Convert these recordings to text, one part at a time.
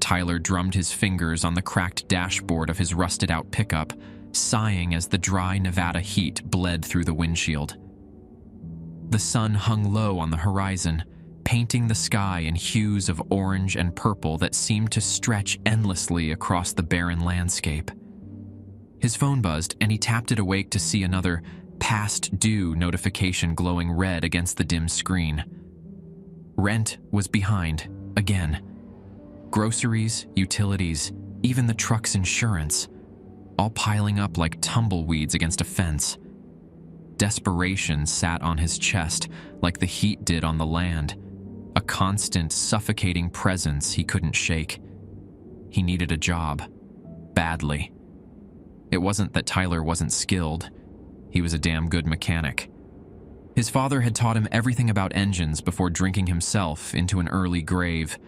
Tyler drummed his fingers on the cracked dashboard of his rusted-out pickup, sighing as the dry Nevada heat bled through the windshield. The sun hung low on the horizon, painting the sky in hues of orange and purple that seemed to stretch endlessly across the barren landscape. His phone buzzed, and he tapped it awake to see another past due notification glowing red against the dim screen. Rent was behind, again. Groceries, utilities, even the truck's insurance, all piling up like tumbleweeds against a fence. Desperation sat on his chest like the heat did on the land, a constant, suffocating presence he couldn't shake. He needed a job, badly. It wasn't that Tyler wasn't skilled. He was a damn good mechanic. His father had taught him everything about engines before drinking himself into an early grave,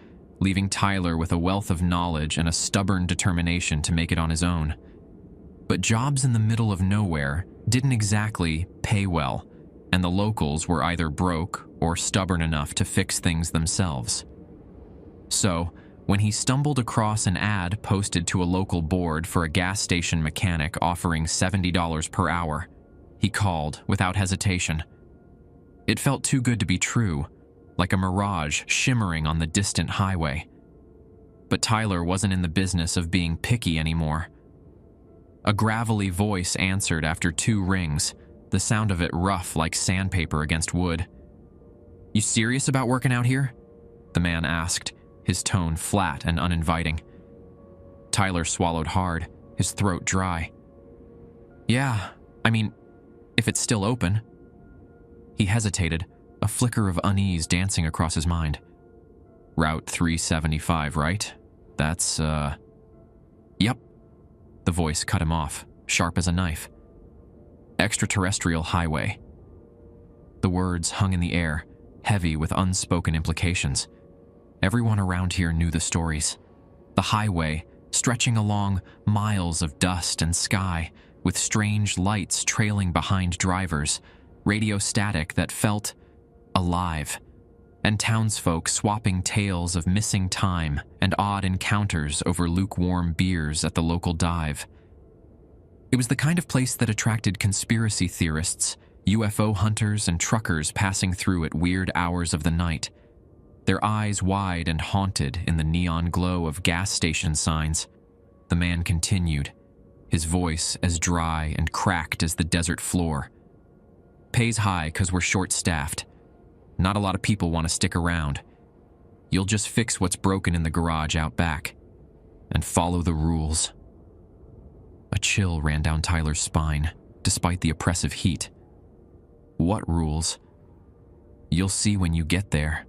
leaving Tyler with a wealth of knowledge and a stubborn determination to make it on his own. But jobs in the middle of nowhere didn't exactly pay well, and the locals were either broke or stubborn enough to fix things themselves. So, when he stumbled across an ad posted to a local board for a gas station mechanic offering $70 per hour, he called without hesitation. It felt too good to be true, like a mirage shimmering on the distant highway. But Tyler wasn't in the business of being picky anymore. A gravelly voice answered after 2 rings, the sound of it rough like sandpaper against wood. "You serious about working out here?" the man asked, his tone flat and uninviting. Tyler swallowed hard, his throat dry. "Yeah, I mean, if it's still open." He hesitated, a flicker of unease dancing across his mind. "Route 375, right? That's, Yep." The voice cut him off, sharp as a knife. "Extraterrestrial highway." The words hung in the air, heavy with unspoken implications. Everyone around here knew the stories. The highway, stretching along miles of dust and sky, with strange lights trailing behind drivers, radio static that felt alive, and townsfolk swapping tales of missing time and odd encounters over lukewarm beers at the local dive. It was the kind of place that attracted conspiracy theorists, UFO hunters, and truckers passing through at weird hours of the night, their eyes wide and haunted in the neon glow of gas station signs. The man continued, his voice as dry and cracked as the desert floor. "Pays high 'cause we're short-staffed. Not a lot of people want to stick around. You'll just fix what's broken in the garage out back. And follow the rules." A chill ran down Tyler's spine, despite the oppressive heat. "What rules?" "You'll see when you get there."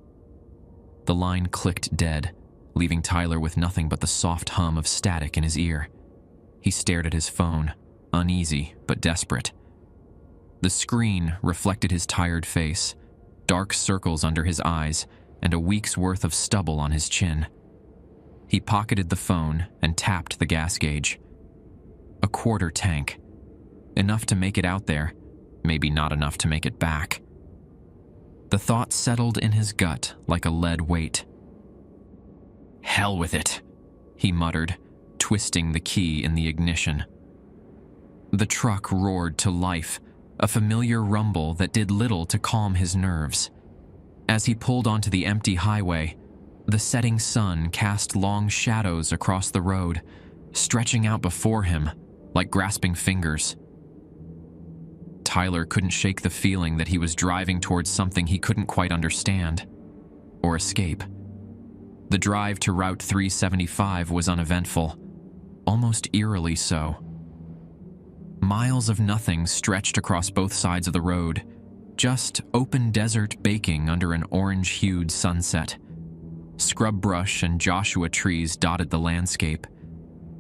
The line clicked dead, leaving Tyler with nothing but the soft hum of static in his ear. He stared at his phone, uneasy but desperate. The screen reflected his tired face, dark circles under his eyes, and a week's worth of stubble on his chin. He pocketed the phone and tapped the gas gauge. A quarter tank. Enough to make it out there, maybe not enough to make it back. The thought settled in his gut like a lead weight. "Hell with it," he muttered, twisting the key in the ignition. The truck roared to life, a familiar rumble that did little to calm his nerves. As he pulled onto the empty highway, the setting sun cast long shadows across the road, stretching out before him like grasping fingers. Tyler couldn't shake the feeling that he was driving towards something he couldn't quite understand or escape. The drive to Route 375 was uneventful, almost eerily so. Miles of nothing stretched across both sides of the road, just open desert baking under an orange-hued sunset. Scrub brush and Joshua trees dotted the landscape,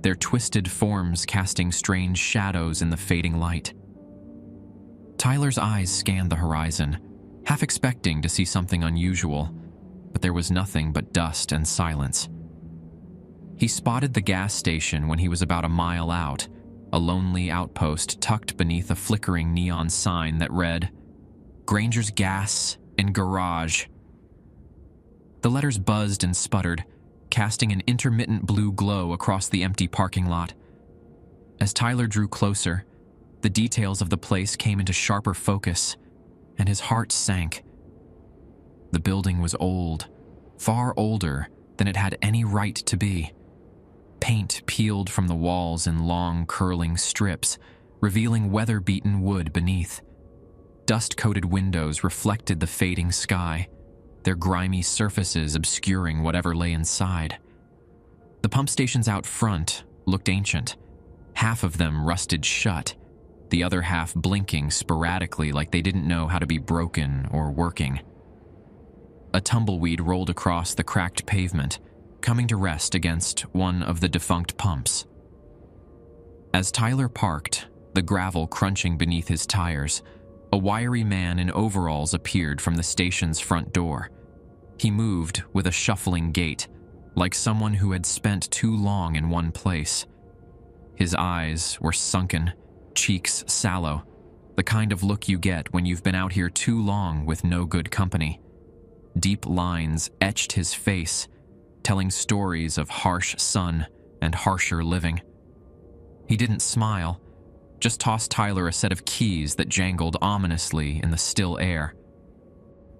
their twisted forms casting strange shadows in the fading light. Tyler's eyes scanned the horizon, half expecting to see something unusual, but there was nothing but dust and silence. He spotted the gas station when he was about a mile out, a lonely outpost tucked beneath a flickering neon sign that read, "Granger's Gas and Garage." The letters buzzed and sputtered, casting an intermittent blue glow across the empty parking lot. As Tyler drew closer, the details of the place came into sharper focus, and his heart sank. The building was old, far older than it had any right to be. Paint peeled from the walls in long, curling strips, revealing weather-beaten wood beneath. Dust-coated windows reflected the fading sky, their grimy surfaces obscuring whatever lay inside. The pump stations out front looked ancient, half of them rusted shut, the other half blinking sporadically like they didn't know how to be broken or working. A tumbleweed rolled across the cracked pavement, coming to rest against one of the defunct pumps. As Tyler parked, the gravel crunching beneath his tires, a wiry man in overalls appeared from the station's front door. He moved with a shuffling gait, like someone who had spent too long in one place. His eyes were sunken, cheeks sallow, the kind of look you get when you've been out here too long with no good company. Deep lines etched his face, telling stories of harsh sun and harsher living. He didn't smile, just tossed Tyler a set of keys that jangled ominously in the still air.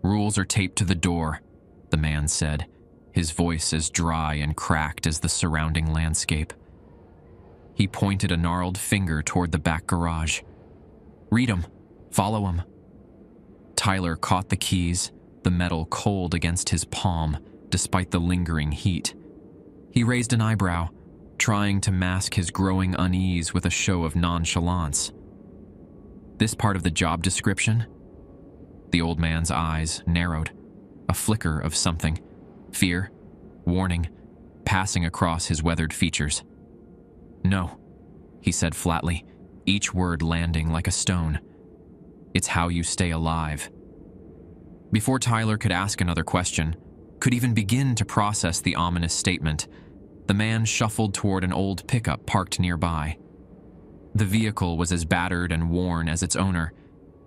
"Rules are taped to the door," the man said, his voice as dry and cracked as the surrounding landscape. He pointed a gnarled finger toward the back garage. "Read 'em. Follow 'em." Tyler caught the keys, the metal cold against his palm, despite the lingering heat. He raised an eyebrow, trying to mask his growing unease with a show of nonchalance. "This part of the job description?" The old man's eyes narrowed, a flicker of something, fear, warning, passing across his weathered features. "No," he said flatly, each word landing like a stone. "It's how you stay alive." Before Tyler could ask another question, could even begin to process the ominous statement, the man shuffled toward an old pickup parked nearby. The vehicle was as battered and worn as its owner,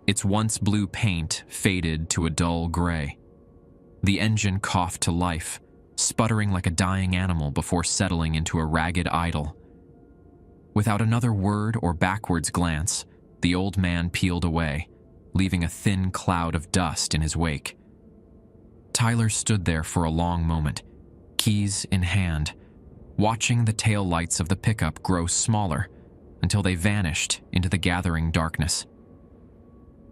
its once blue paint faded to a dull gray. The engine coughed to life, sputtering like a dying animal before settling into a ragged idle. Without another word or backwards glance, the old man peeled away, leaving a thin cloud of dust in his wake. Tyler stood there for a long moment, keys in hand, watching the taillights of the pickup grow smaller until they vanished into the gathering darkness.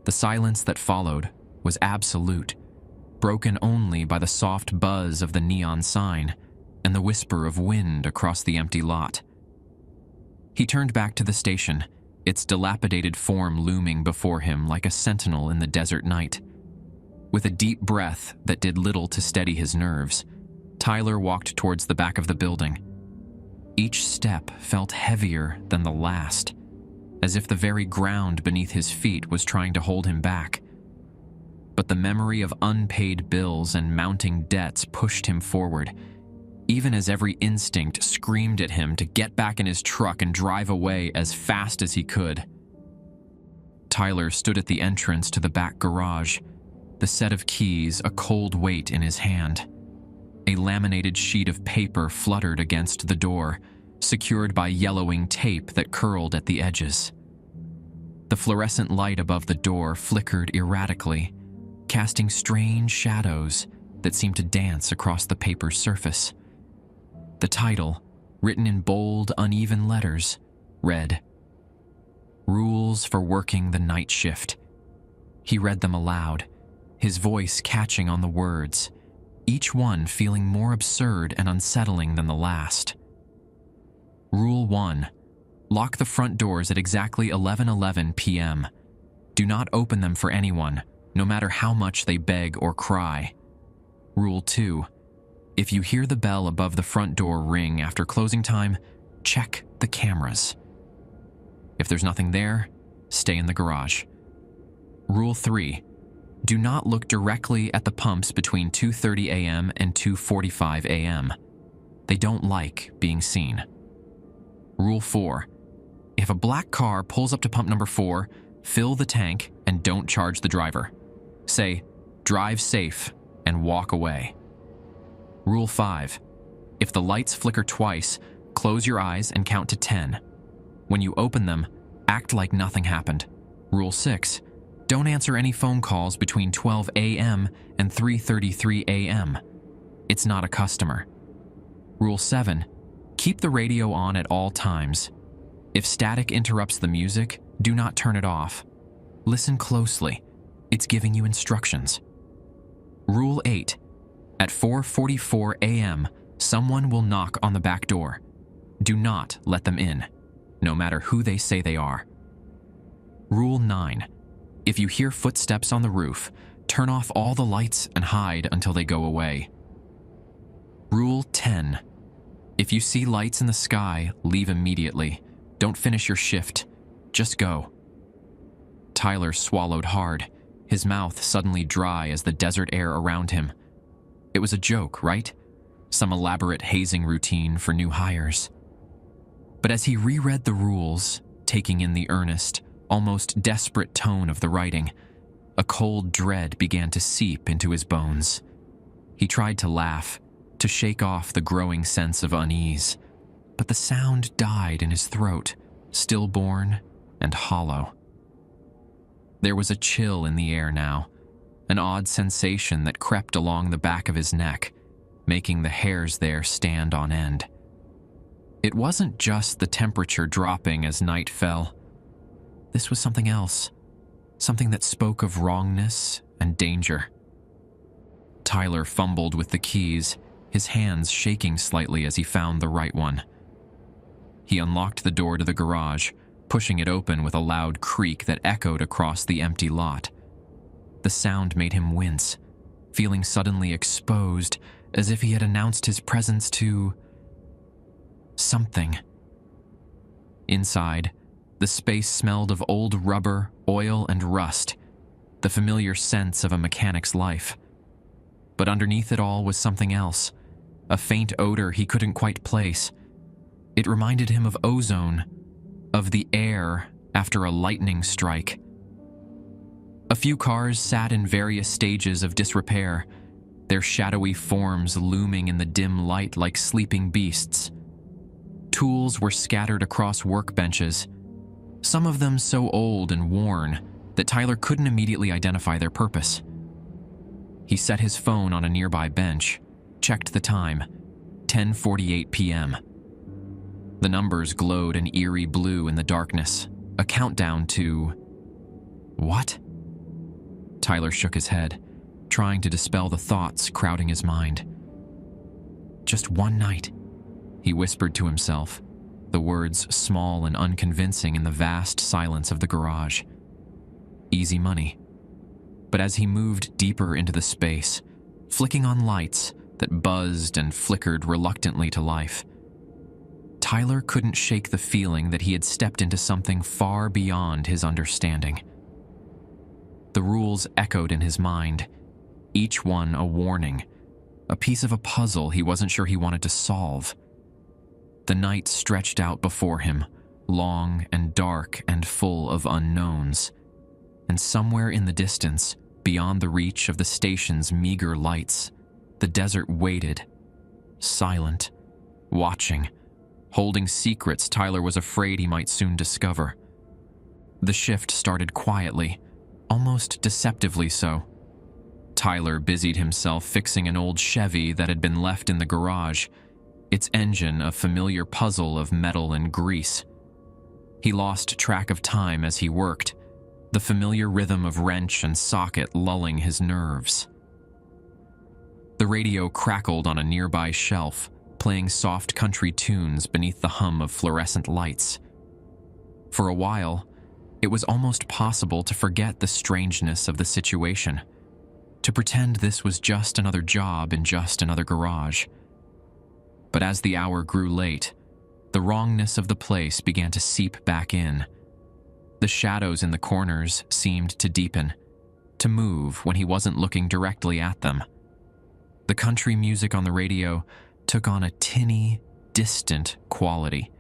The silence that followed was absolute, broken only by the soft buzz of the neon sign and the whisper of wind across the empty lot. He turned back to the station, its dilapidated form looming before him like a sentinel in the desert night. With a deep breath that did little to steady his nerves, Tyler walked towards the back of the building. Each step felt heavier than the last, as if the very ground beneath his feet was trying to hold him back. But the memory of unpaid bills and mounting debts pushed him forward, even as every instinct screamed at him to get back in his truck and drive away as fast as he could. Tyler stood at the entrance to the back garage, the set of keys a cold weight in his hand. A laminated sheet of paper fluttered against the door, secured by yellowing tape that curled at the edges. The fluorescent light above the door flickered erratically, casting strange shadows that seemed to dance across the paper's surface. The title, written in bold, uneven letters, read, "Rules for Working the Night Shift." He read them aloud, his voice catching on the words, each one feeling more absurd and unsettling than the last. Rule 1. Lock the front doors at exactly 11:11 p.m. Do not open them for anyone, no matter how much they beg or cry. Rule 2. If you hear the bell above the front door ring after closing time, check the cameras. If there's nothing there, stay in the garage. Rule 3. Do not look directly at the pumps between 2:30 a.m. and 2:45 a.m. They don't like being seen. Rule 4. If a black car pulls up to pump number 4, fill the tank and don't charge the driver. Say, "Drive safe," and walk away. Rule 5. If the lights flicker twice, close your eyes and count to 10. When you open them, act like nothing happened. Rule 6. Don't answer any phone calls between 12 a.m. and 3:33 a.m. It's not a customer. Rule 7. Keep the radio on at all times. If static interrupts the music, do not turn it off. Listen closely. It's giving you instructions. Rule 8. At 4:44 a.m., someone will knock on the back door. Do not let them in, no matter who they say they are. Rule 9. If you hear footsteps on the roof, turn off all the lights and hide until they go away. Rule 10. If you see lights in the sky, leave immediately. Don't finish your shift. Just go. Tyler swallowed hard, his mouth suddenly dry as the desert air around him. It was a joke, right? Some elaborate hazing routine for new hires. But as he reread the rules, taking in the earnest, almost desperate tone of the writing, a cold dread began to seep into his bones. He tried to laugh, to shake off the growing sense of unease, but the sound died in his throat, stillborn and hollow. There was a chill in the air now, an odd sensation that crept along the back of his neck, making the hairs there stand on end. It wasn't just the temperature dropping as night fell. This was something else, something that spoke of wrongness and danger. Tyler fumbled with the keys, his hands shaking slightly as he found the right one. He unlocked the door to the garage, pushing it open with a loud creak that echoed across the empty lot. The sound made him wince, feeling suddenly exposed, as if he had announced his presence to something. Inside, the space smelled of old rubber, oil, and rust, the familiar sense of a mechanic's life. But underneath it all was something else, a faint odor he couldn't quite place. It reminded him of ozone, of the air after a lightning strike. A few cars sat in various stages of disrepair, their shadowy forms looming in the dim light like sleeping beasts. Tools were scattered across workbenches, some of them so old and worn that Tyler couldn't immediately identify their purpose. He set his phone on a nearby bench, checked the time, 10:48 p.m. The numbers glowed an eerie blue in the darkness, a countdown to... what? Tyler shook his head, trying to dispel the thoughts crowding his mind. Just one night, he whispered to himself, the words small and unconvincing in the vast silence of the garage. Easy money. But as he moved deeper into the space, flicking on lights that buzzed and flickered reluctantly to life, Tyler couldn't shake the feeling that he had stepped into something far beyond his understanding. The rules echoed in his mind, each one a warning, a piece of a puzzle he wasn't sure he wanted to solve. The night stretched out before him, long and dark and full of unknowns. And somewhere in the distance, beyond the reach of the station's meager lights, the desert waited, silent, watching, holding secrets Tyler was afraid he might soon discover. The shift started quietly, almost deceptively so. Tyler busied himself fixing an old Chevy that had been left in the garage, its engine a familiar puzzle of metal and grease. He lost track of time as he worked, the familiar rhythm of wrench and socket lulling his nerves. The radio crackled on a nearby shelf, playing soft country tunes beneath the hum of fluorescent lights. For a while, it was almost possible to forget the strangeness of the situation, to pretend this was just another job in just another garage. But as the hour grew late, the wrongness of the place began to seep back in. The shadows in the corners seemed to deepen, to move when he wasn't looking directly at them. The country music on the radio took on a tinny, distant quality,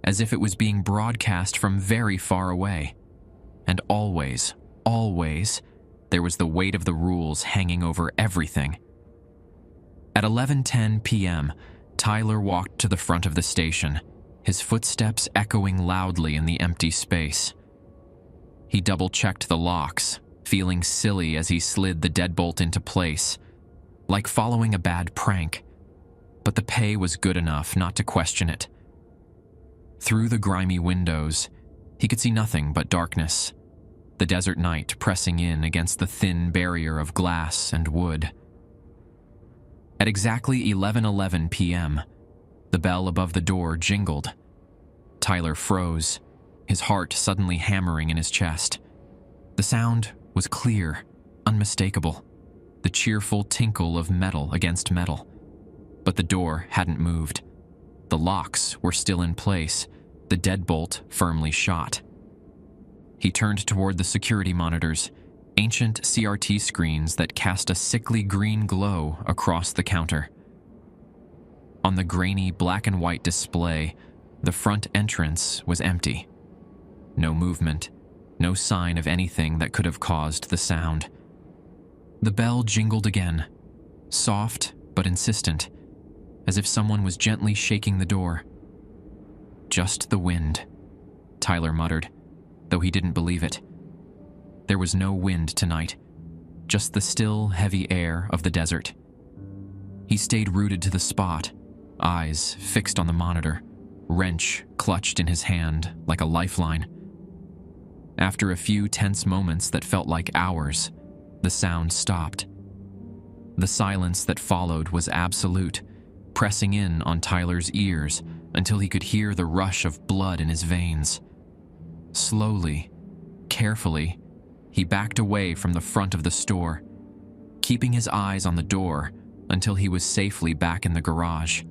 as if it was being broadcast from very far away. And always, always, there was the weight of the rules hanging over everything. At 11:10 p.m., Tyler walked to the front of the station, his footsteps echoing loudly in the empty space. He double-checked the locks, feeling silly as he slid the deadbolt into place, like following a bad prank. But the pay was good enough not to question it. Through the grimy windows, he could see nothing but darkness, the desert night pressing in against the thin barrier of glass and wood. At exactly 11:11 p.m., the bell above the door jingled. Tyler froze, his heart suddenly hammering in his chest. The sound was clear, unmistakable, the cheerful tinkle of metal against metal. But the door hadn't moved. The locks were still in place, the deadbolt firmly shot. He turned toward the security monitors, ancient CRT screens that cast a sickly green glow across the counter. On the grainy black and white display, the front entrance was empty. No movement, no sign of anything that could have caused the sound. The bell jingled again, soft but insistent, as if someone was gently shaking the door. Just the wind, Tyler muttered, though he didn't believe it. There was no wind tonight, just the still, heavy air of the desert. He stayed rooted to the spot, eyes fixed on the monitor, wrench clutched in his hand like a lifeline. After a few tense moments that felt like hours, the sound stopped. The silence that followed was absolute, pressing in on Tyler's ears until he could hear the rush of blood in his veins. Slowly, carefully, he backed away from the front of the store, keeping his eyes on the door until he was safely back in the garage.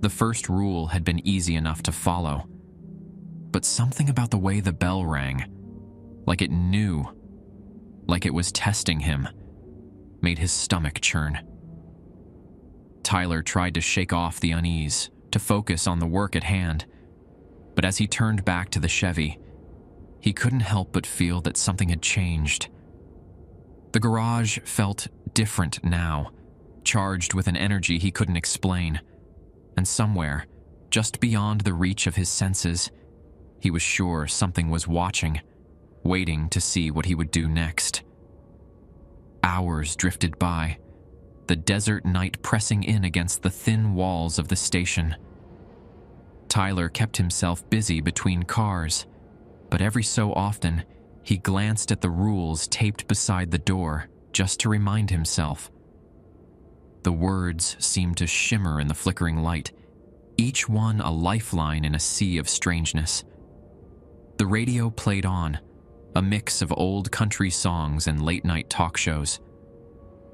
The first rule had been easy enough to follow, but something about the way the bell rang, like it knew, like it was testing him, made his stomach churn. Tyler tried to shake off the unease, to focus on the work at hand, but as he turned back to the Chevy, he couldn't help but feel that something had changed. The garage felt different now, charged with an energy he couldn't explain, and somewhere, just beyond the reach of his senses, he was sure something was watching, waiting to see what he would do next. Hours drifted by, the desert night pressing in against the thin walls of the station. Tyler kept himself busy between cars, but every so often, he glanced at the rules taped beside the door just to remind himself. The words seemed to shimmer in the flickering light, each one a lifeline in a sea of strangeness. The radio played on, a mix of old country songs and late-night talk shows.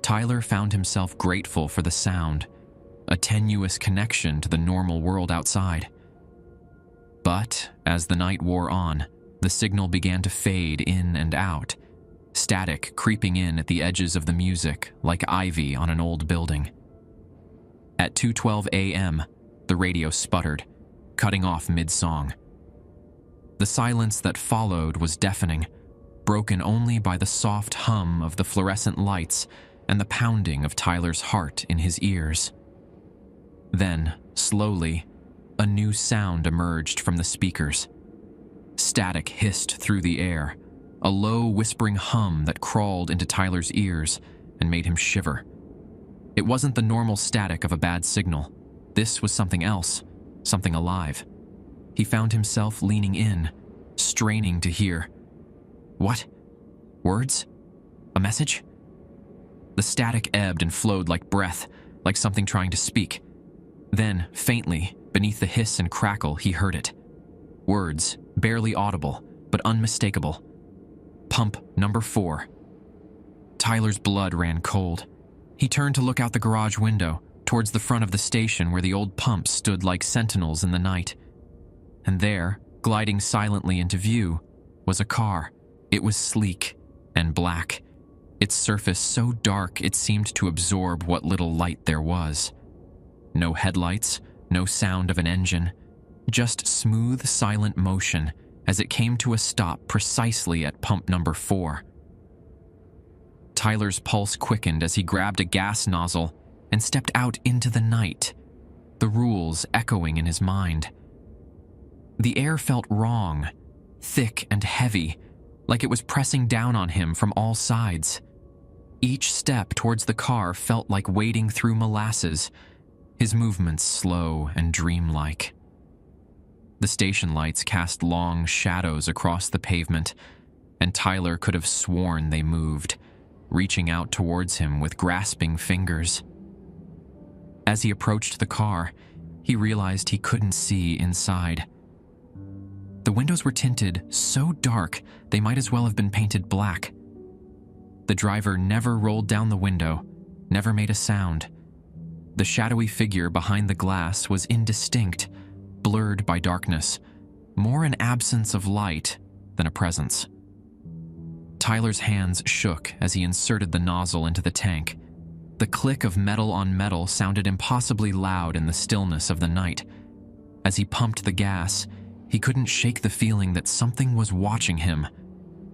Tyler found himself grateful for the sound, a tenuous connection to the normal world outside. But as the night wore on, the signal began to fade in and out, static creeping in at the edges of the music like ivy on an old building. At 2:12 a.m., the radio sputtered, cutting off mid-song. The silence that followed was deafening, broken only by the soft hum of the fluorescent lights and the pounding of Tyler's heart in his ears. Then, slowly, a new sound emerged from the speakers. Static hissed through the air, a low, whispering hum that crawled into Tyler's ears and made him shiver. It wasn't the normal static of a bad signal. This was something else, something alive. He found himself leaning in, straining to hear. What? Words? A message? The static ebbed and flowed like breath, like something trying to speak. Then, faintly, beneath the hiss and crackle, he heard it. Words, barely audible, but unmistakable. Pump number 4. Tyler's blood ran cold. He turned to look out the garage window, towards the front of the station where the old pumps stood like sentinels in the night. And there, gliding silently into view, was a car. It was sleek and black, its surface so dark it seemed to absorb what little light there was. No headlights, no sound of an engine, just smooth, silent motion as it came to a stop precisely at pump number 4. Tyler's pulse quickened as he grabbed a gas nozzle and stepped out into the night, the rules echoing in his mind. The air felt wrong, thick and heavy, like it was pressing down on him from all sides. Each step towards the car felt like wading through molasses, his movements slow and dreamlike. The station lights cast long shadows across the pavement, and Tyler could have sworn they moved, reaching out towards him with grasping fingers. As he approached the car, he realized he couldn't see inside. The windows were tinted so dark they might as well have been painted black. The driver never rolled down the window, never made a sound. The shadowy figure behind the glass was indistinct, blurred by darkness, more an absence of light than a presence. Tyler's hands shook as he inserted the nozzle into the tank. The click of metal on metal sounded impossibly loud in the stillness of the night. As he pumped the gas, he couldn't shake the feeling that something was watching him,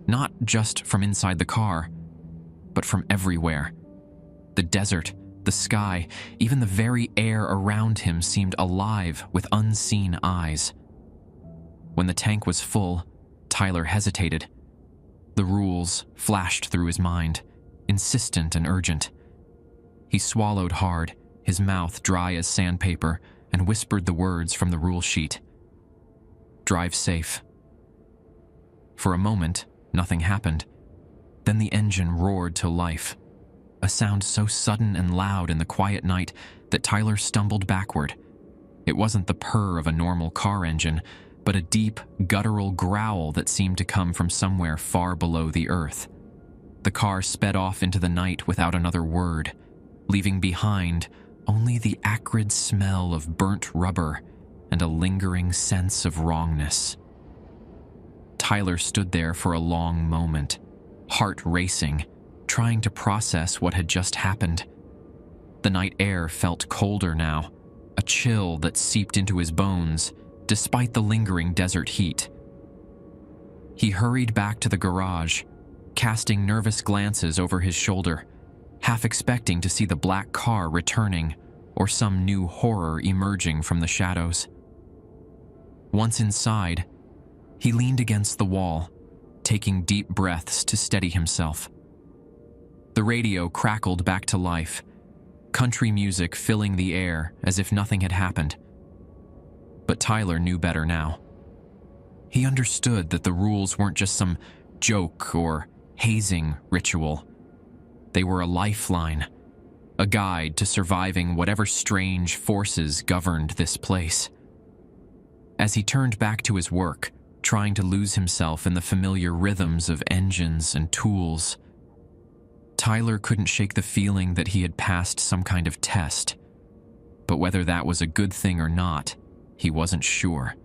not just from inside the car, but from everywhere. The desert, the sky, even the very air around him seemed alive with unseen eyes. When the tank was full, Tyler hesitated. The rules flashed through his mind, insistent and urgent. He swallowed hard, his mouth dry as sandpaper, and whispered the words from the rule sheet. "Drive safe." For a moment, nothing happened. Then the engine roared to life, a sound so sudden and loud in the quiet night that Tyler stumbled backward. It wasn't the purr of a normal car engine, but a deep, guttural growl that seemed to come from somewhere far below the earth. The car sped off into the night without another word, leaving behind only the acrid smell of burnt rubber and a lingering sense of wrongness. Tyler stood there for a long moment, heart racing, trying to process what had just happened. The night air felt colder now, a chill that seeped into his bones, despite the lingering desert heat. He hurried back to the garage, casting nervous glances over his shoulder, half expecting to see the black car returning or some new horror emerging from the shadows. Once inside, he leaned against the wall, taking deep breaths to steady himself. The radio crackled back to life, country music filling the air as if nothing had happened. But Tyler knew better now. He understood that the rules weren't just some joke or hazing ritual. They were a lifeline, a guide to surviving whatever strange forces governed this place. As he turned back to his work, trying to lose himself in the familiar rhythms of engines and tools, Tyler couldn't shake the feeling that he had passed some kind of test. But whether that was a good thing or not, he wasn't sure.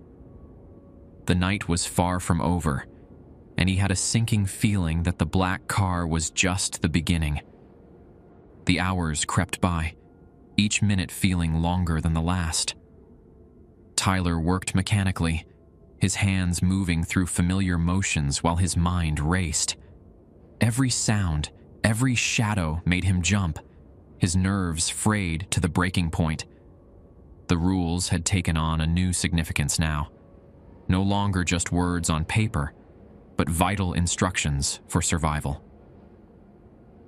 The night was far from over, and he had a sinking feeling that the black car was just the beginning. The hours crept by, each minute feeling longer than the last. Tyler worked mechanically, his hands moving through familiar motions while his mind raced. Every sound, every shadow made him jump, his nerves frayed to the breaking point. The rules had taken on a new significance now. No longer just words on paper, but vital instructions for survival.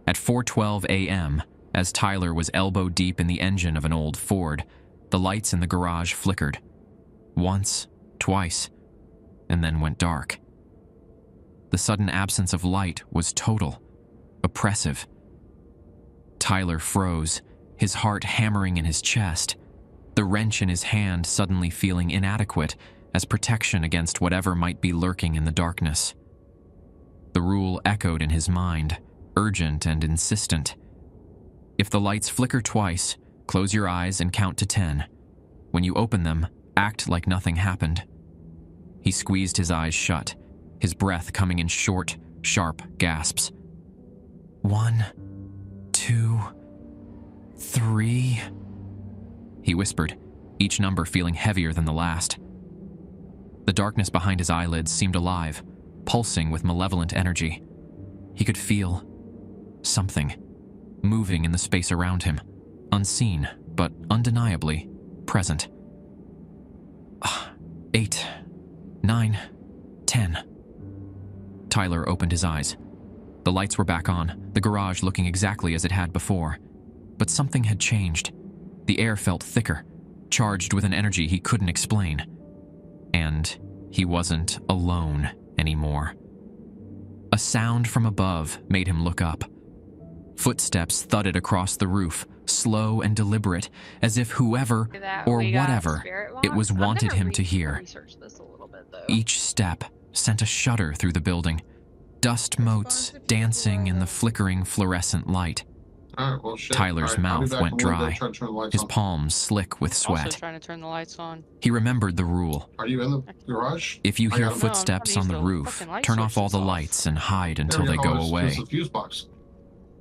At 4:12 a.m., as Tyler was elbow deep in the engine of an old Ford, the lights in the garage flickered. Once, twice, and then went dark. The sudden absence of light was total, oppressive. Tyler froze, his heart hammering in his chest, the wrench in his hand suddenly feeling inadequate as protection against whatever might be lurking in the darkness. The rule echoed in his mind, urgent and insistent. If the lights flicker twice, close your eyes and count to 10. When you open them, act like nothing happened. He squeezed his eyes shut, his breath coming in short, sharp gasps. 1, 2, 3... he whispered, each number feeling heavier than the last. The darkness behind his eyelids seemed alive, pulsing with malevolent energy. He could feel something moving in the space around him, unseen, but undeniably present. 8, 9, 10. Tyler opened his eyes. The lights were back on, the garage looking exactly as it had before. But something had changed. The air felt thicker, charged with an energy he couldn't explain. And he wasn't alone anymore. A sound from above made him look up. Footsteps thudded across the roof, slow and deliberate, as if whoever or whatever it was wanted him to hear. Each step sent a shudder through the building, dust motes dancing in the flickering fluorescent light. Tyler's mouth went dry, his palms slick with sweat. Also trying to turn the lights on. He remembered the rule. Are you in the garage? If you hear No, footsteps I'm on the trying to use roof, the light turn off all the switches off. lights and hide until they go away. It's the fuse box.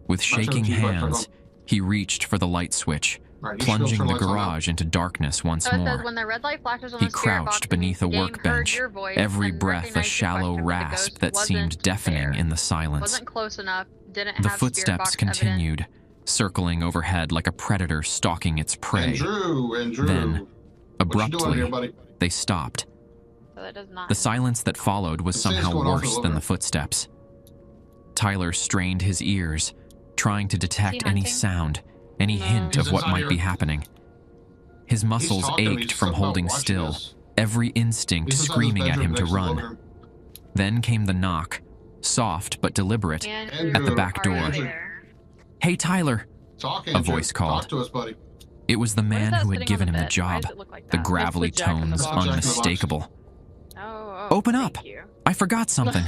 With shaking fuse box turned hands, he reached for the light switch, Alright, you should go plunging turn the lights on now. garage into darkness once So it says more. when the red light flashes on He the spirit box, crouched beneath a the game workbench, heard your voice every and breath a recognized the shallow question, but the rasp ghost that seemed wasn't deafening there. in the silence. Wasn't close enough, didn't The have spirit footsteps box evidence. continued, circling overhead like a predator stalking its prey. Andrew. Then, What you doing abruptly, here, buddy? they stopped. So that does not The silence that followed was This thing's somehow going off worse the than the living footsteps. Tyler strained his ears, trying to detect any hunting? sound, any hint He's of what inside might here. be happening. His muscles talking, ached he's from somehow holding watching still, us. every instinct He's inside his screaming at bedroom him to next the living run. room. Then came the knock, soft but deliberate. Andrew, at the back are you door. there? "Hey, Tyler!" Talk, A Andrew. voice called. Talk to us, buddy. It was the What is man that who sitting had on given him the bed? Why job, does it look like the that? gravelly That's the Jack in the tones Box. Jack in the Box. unmistakable. Oh, "Open up! thank you. I forgot something."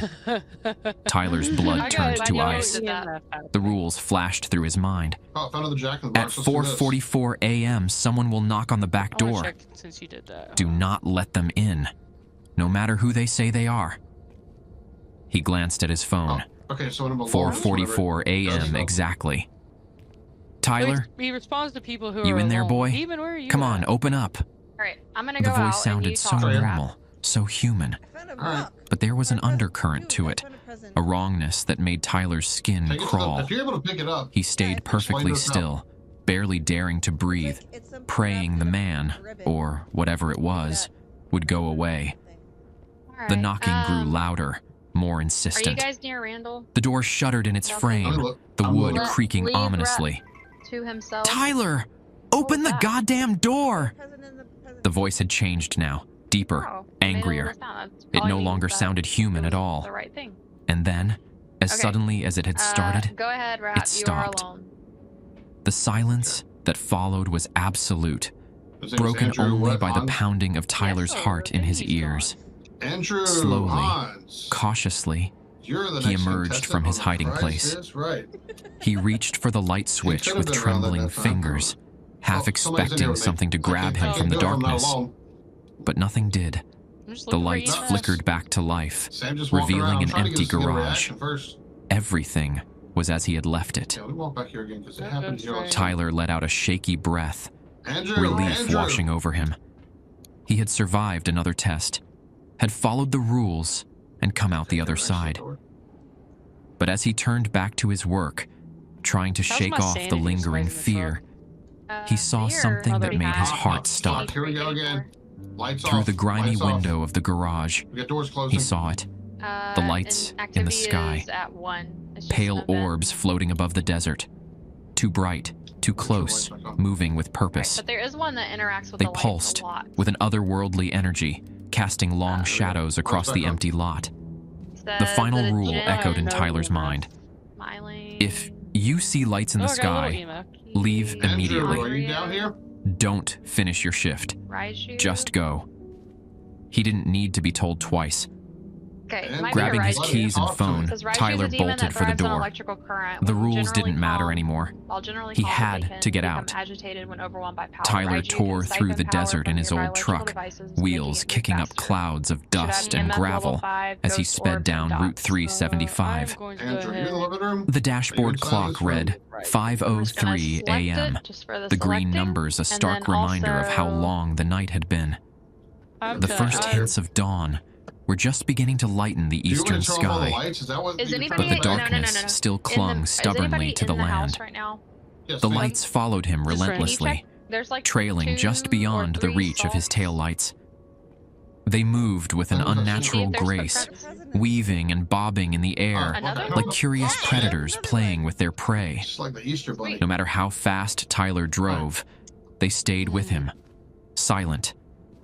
Tyler's I blood got turned it. to I ice. did that. The rules flashed through his mind. Oh, I found another Jack in the At Box. Let's do this. 4:44 a.m., someone will knock on the back I wanna door. check since you did that. Do not let them in, no matter who they say they are. He glanced at his phone. Okay, so when I'm alone, 4:44 whatever. a.m. exactly. Tyler, He responds to people who you are in there, alone. boy? Even where are you come on, at? open up. All right, I'm gonna The go out voice sounded so and you talk. normal, so human. Alright. But there was an undercurrent to it, a wrongness that made Tyler's skin Take it to the- crawl. If you're able to pick it up, He stayed perfectly still, barely daring to breathe, praying the man, or whatever it was, would go away. All The right, knocking grew louder, more Are you insistent. guys near Randall? The door shuddered in its let me frame, look. the I'm wood looking. creaking Leave ominously. To himself. Tyler! Open the that? goddamn door! The voice had changed now, deeper, Oh, it made a angrier. little sound. That's It probably no means longer that sounded human it at was all. The right thing. And then, as Okay. suddenly as it had started, Go ahead, Rat. it stopped. You are alone. the silence that followed was absolute, His name's broken Andrew only what, by the Hans? pounding of Tyler's Yes, heart in his he's gone. ears. Andrew Slowly, Hans. Cautiously, You're the he next emerged contestant from his on hiding Price place. Is Right. he reached for the light switch could've with been around trembling that time. fingers, half Oh, somebody's in here expecting with me. something to I grab can't- him I from can't the do it, I'm not darkness. alone. But nothing did. I'm just The looking for lights EMS. flickered back to life, Sam just walking revealing around, an trying to empty get us to get a garage. reaction First. Everything was as he had left it. Yeah, we walk back here again because it That happened goes here. right. Tyler let out a shaky breath, Andrew, relief Andrew. washing over him. He had survived another test, had followed the rules, and come out the other side. But as he turned back to his work, trying to How's shake my off the sanity lingering just raising the fear, he saw You're something that pretty made his high. heart stop. Here we go again. Lights Through off. the grimy Lights off. window of the garage, We got doors closing. he saw it. The lights and in the activity sky. is at 1. It's just Pale an event. orbs floating above the desert. Too bright, too close, moving with purpose. But there is one that interacts with They the lights pulsed a lot. with an otherworldly energy, casting long shadows across the empty lot. The Says final that a rule gem echoed in no Tyler's mind. smiling. If you see lights in the Oh, I got a little sky, EMF. leave Andrew, immediately. are you down here? Don't finish your shift. Raiju? Just go. He didn't need to be told twice. Okay, it And might be a Grabbing his Raiju. keys and phone, Because Raiju's Tyler a demon bolted that for the thrives on door. electrical current. The When rules generally didn't matter calm- anymore. While generally He calm, had they can to get become out. agitated when overwhelmed by power. Tyler Raiju tore can through siphon the power desert from in his nearby old electrical truck, devices, wheels making it kicking move up faster. clouds of Should dust have and EMF level gravel 5, as he ghost sped orbs, down and Route dots. 375. I'm going to go Andrew, you in the ahead. living room? The dashboard inside clock this room? read I'm just 5:03 gonna select a.m. it just for The green selecting, numbers a and stark then reminder of how also- long the night had been. I'm The done. first I- hints of dawn were just beginning to lighten the Do you want eastern to turn off all the sky, lights? Is that what Is you're anybody trying but to the do? darkness still clung is stubbornly anybody to the in the house land. right now? Yes, The ma'am. lights followed him Just ready. relentlessly, There's like trailing 2 just or beyond the 3 reach of his stalks. taillights. They moved with an Oh, there's- unnatural See if there's grace, footprints. weaving and bobbing in the air, Another like one? curious Oh, predators shit. playing with their prey. Just like the Easter Bunny. No matter how fast Tyler drove, they stayed with him, silent,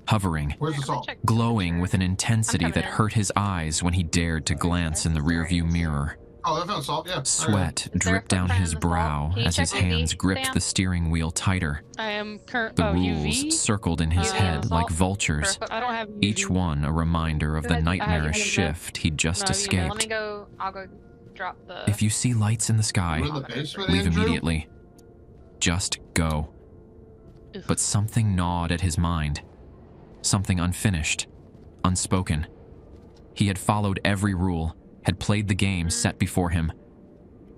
hovering, Where's the Let me salt? check glowing temperature. with an intensity I'm that coming in. hurt his eyes when he dared to glance in the rearview mirror. Oh, I found salt. Yeah. Sweat there a dripped down footprint his in the salt? brow Can you as his check UV, hands gripped Sam? the steering wheel tighter. I am current. The Oh, rules UV? circled in his UV head like salt? vultures, I don't have UV. each one a reminder of Who the has- I have nightmarish UV. shift he'd just No, I have UV. Let me escaped. go. I'll go drop the. If you see lights in the sky, You in the basement, leave Andrew? immediately. Just go. Ugh. But something gnawed at his mind. Something unfinished, unspoken. He had followed every rule, had played the game set before him,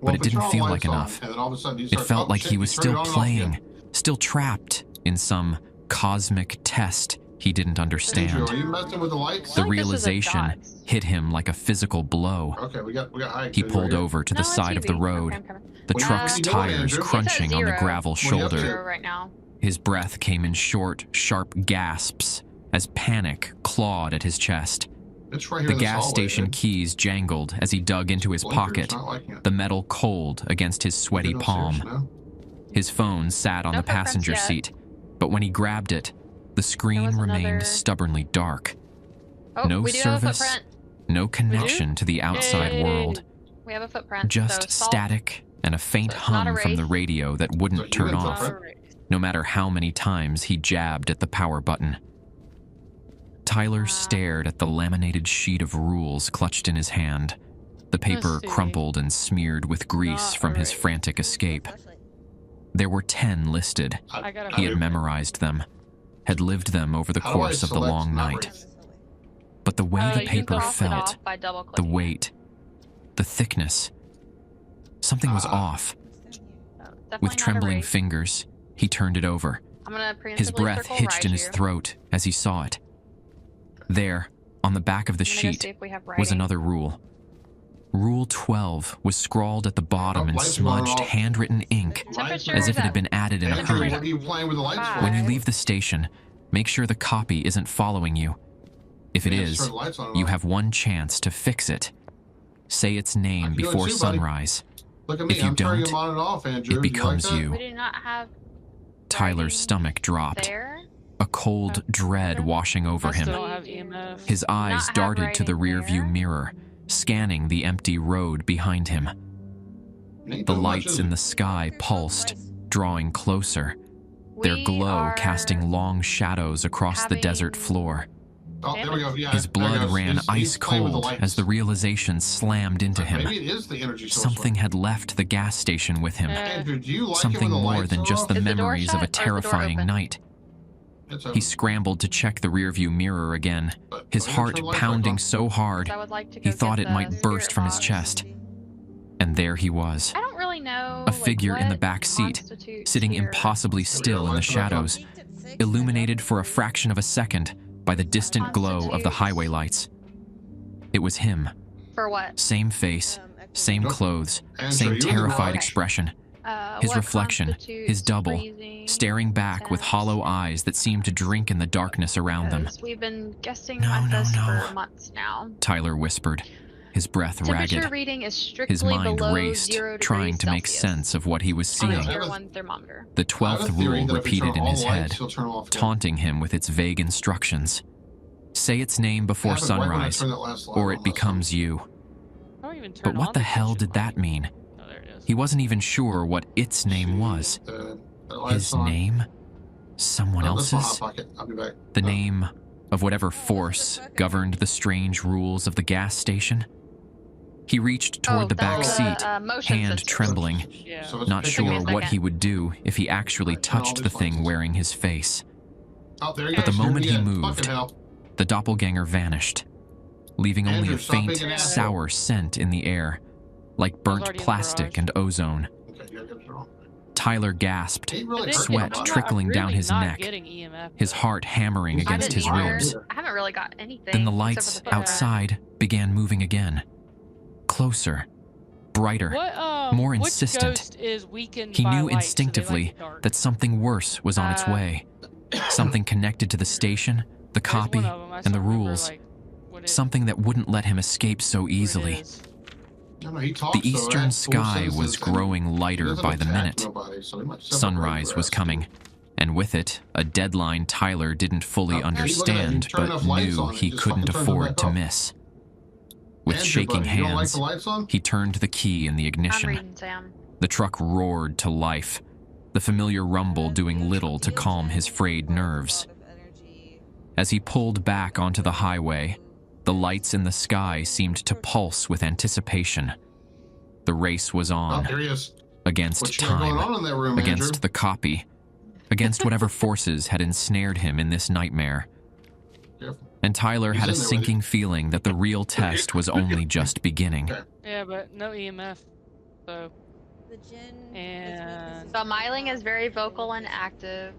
Well, but it put your didn't own feel lights like on, enough. and then all of a sudden you It start, felt oh, like shit, he you was turn still it on and off playing, again. still trapped in some cosmic test he didn't Andrew, understand. are you messing with the lights? The I feel like this is a realization dots. hit him like a physical blow. Okay, we got high. He pulled over to the No, it's side of the UV. road, Okay, I'm coming. the What truck's are you doing, tires Andrew? crunching on the 0. gravel What are you up to? shoulder. 0 right now. His breath came in short, sharp gasps as panic clawed at his chest. It's right here The in this gas hallway, station dude. keys jangled as he dug into his Blinker's pocket, not liking it. the metal cold against his sweaty Get palm. upstairs now. His phone sat on No the passenger footprints seat, but when he grabbed it, the screen was remained another- stubbornly dark. Oh, No we do have a service, footprint. no connection to the outside Yay. world, We have a footprint. just so salt. static and a faint So it's not a hum from the wraith. radio that So wouldn't you turn and off, footprint? no matter how many times he jabbed at the power button. Tyler stared at the laminated sheet of rules clutched in his hand, the paper Let's see. crumpled and smeared with grease Not from his right. frantic escape. There were 10 listed. I gotta. He had memorized them, had lived them over the How do I course of the select long not night. wraith? But the way the you paper Cross it felt, off by the double-clicking it. weight, the thickness, something was off. So, definitely With not a trembling wraith. fingers, he turned it over. I'm gonna His preemptively breath circle hitched in his Raiju. throat as he saw it. There, on the back of the I'm gonna go see sheet, if we have was writing. another rule. Rule 12 was scrawled at the bottom in lights are going smudged, off. handwritten ink, Temperature as is if it had at been added in a Andrew, hurry. what are you playing with the lights for? When you Five. leave the station, make sure the copy isn't following you. If it Yeah, is, turn the lights on and you off. have one chance to fix it. Say its I name can do it before too, buddy. sunrise. Look at me, if you I'm turning don't, them on and off, Andrew. it becomes like that? you. We do not have Tyler's writing stomach dropped, there. a cold dread washing over I still him. don't have EMF. His eyes have darted to the writing rearview there. mirror, scanning the empty road behind him. Ain't The that much, lights is in it? the sky pulsed, drawing closer, their We glow are casting long shadows across the desert having- floor. Oh, there we go. Yeah, His there blood goes. ran He's ice playing with the cold as the lights. realization slammed into him. Maybe it is the energy source. Something had left the gas station with him. Andrew, do you like it Something when the more lights than are just off? the Is the door memories of a shut or is the door terrifying open? night. It's He open, scrambled to check the rearview mirror again, but his I'm gonna heart turn the lights back pounding on. so hard, I would like to he go thought get it might the burst spirit from his box. chest. And there he was, I don't really know. a figure in the what back seat, constitutes sitting here. impossibly still in the lights are back on. shadows, illuminated for a fraction of a second by the distant glow of the highway lights. It was him, For what? same face, same Nope. clothes, Andrew, same you in the terrified right. expression, his What reflection, constitutes his double, freezing staring back with temps? hollow eyes that seemed to drink in the darkness around them. Because we've been guessing No, at no, this no. for months now. Tyler whispered, his breath Temperature ragged. reading is strictly His mind below raced, 0 trying degrees to make Celsius sense of what he was on a seeing. Yeah. tier 1 thermometer. The I have 12th a theory rule that if we turn repeated in all his the lights, head, he'll turn off again. taunting him with its vague instructions. Say its name before Happened right when I sunrise, turned that last light or on it last becomes you. I don't even turn But what on the hell kitchen did that light. mean? Oh, there it is. He wasn't even sure what its name was. That light's His on. name? Someone No, that's my else's? hot pocket. I'll be back. The name of whatever force governed the strange rules of the gas station? He reached toward the back that's seat, motion hand sensor. trembling, Yeah. So it's not picking sure up- Give me a what he second. would do if he actually Right, turn all touched the these thing lights. wearing his face. Oh, there you But go. the Here moment we he go. moved, Fucking hell. The doppelganger vanished, leaving only Andrew, a stop faint, being an asshole. sour scent in the air, like burnt already in the plastic garage. and ozone. Okay, yeah, get it wrong. Tyler gasped, He really I think hurt Sweat my I'm body. trickling down really his not neck, getting EMF, his though. heart hammering I against didn't his either. ribs. I haven't really got anything. Then the except lights for the footprint. outside began moving again. Closer. brighter, more which insistent. ghost is weakened He by knew light, so they like instinctively it dark? that something worse was on its way. Something connected to the station, the There's one copy, of 'em, I and just the don't remember, rules. like, what it- Something that wouldn't let him escape so what it easily. is. No, he talks, The though, eastern that's full sky senses, was and growing he lighter doesn't by the attack minute. nobody, so he might just have a Sunrise break was rest. coming, and with it, a deadline Tyler didn't fully Oh, hey, look at that. You understand, turn but enough lights knew on, it he just couldn't fucking turns it afford back to off. miss. With Andrew, shaking buddy, you don't like hands, the lights on? he turned the key in the I'm ignition. reading Sam. The truck roared to life, the familiar rumble doing little to calm his frayed nerves. As he pulled back onto the highway, the lights in the sky seemed to pulse with anticipation. The race was Oh, on, here he is. against What you got going time, on in that room, against Andrew? the copy, against whatever forces had ensnared him in this nightmare. Careful. And Tyler He's had a in there with you. sinking feeling that the real test was only just beginning. Okay. Yeah, but no EMF. So The gin And- So Myling is very vocal and active.